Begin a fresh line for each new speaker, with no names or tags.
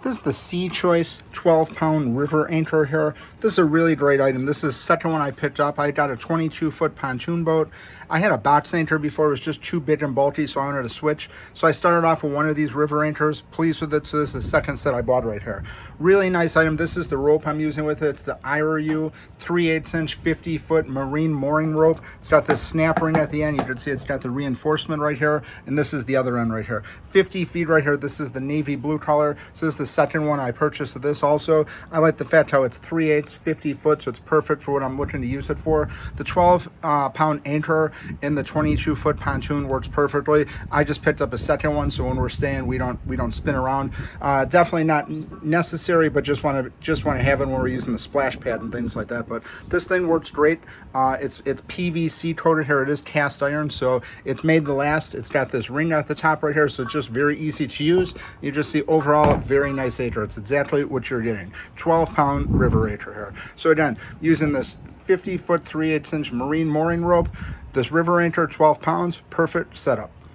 This is the SEACHOICE 12-pound river anchor here. This is a really great item. This is the second one I picked up. I got a 22-foot pontoon boat. I had a box anchor before. It was just too big and bulky, so I wanted to switch. So I started off with one of these river anchors. Pleased with it. So this is the second set I bought right here. Really nice item. This is the rope I'm using with it. It's the Iririi 3/8" 50-foot marine mooring rope. It's got this snap ring at the end. You can see it's got the reinforcement right here. And this is the other end right here. 50 feet right here. This is the navy blue color. So this is the second one I purchased of this also. I like the fact how it's 3/8" 50 foot, so it's perfect for what I'm looking to use it for. The 12-pound anchor in the 22-foot pontoon works perfectly. I just picked up a second one, so when we're staying, we don't spin around. Definitely not necessary, but just want to have it when we're using the splash pad and things like that. But this thing works great. It's PVC coated here. It is cast iron, so it's made to last. It's got this ring at the top right here, so it's just very easy to use. You just see overall very nice anchor. It's exactly what you're getting. 12-pound river anchor here. So again, using this 50-foot 3/8" marine mooring rope, this river anchor, 12 pounds, perfect setup.